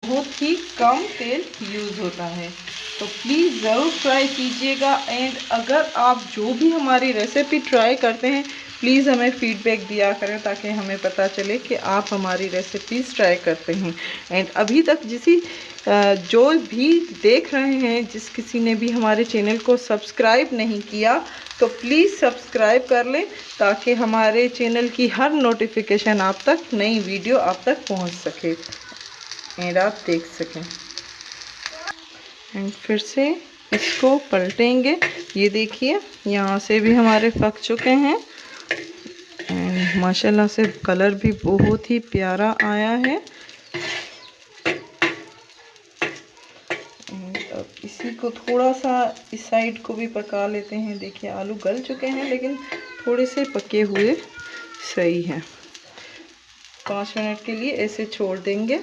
बहुत ही कम तेल यूज़ होता है। तो प्लीज़ ज़रूर ट्राई कीजिएगा। एंड अगर आप जो भी हमारी रेसिपी ट्राई करते हैं प्लीज़ हमें फ़ीडबैक दिया करें, ताकि हमें पता चले कि आप हमारी रेसिपीज़ ट्राई करते हैं। एंड अभी तक जो भी देख रहे हैं, जिस किसी ने भी हमारे चैनल को सब्सक्राइब नहीं किया तो प्लीज़ सब्सक्राइब कर लें, ताकि हमारे चैनल की हर नोटिफिकेशन आप तक, नई वीडियो आप तक पहुंच सके एंड आप देख सकें। एंड फिर से इसको पलटेंगे। ये देखिए यहाँ से भी हमारे पक चुके हैं एंड माशाल्लाह से कलर भी बहुत ही प्यारा आया है। अब इसी को थोड़ा सा इस साइड को भी पका लेते हैं। देखिए आलू गल चुके हैं लेकिन थोड़े से पके हुए सही हैं। 5 मिनट के लिए ऐसे छोड़ देंगे।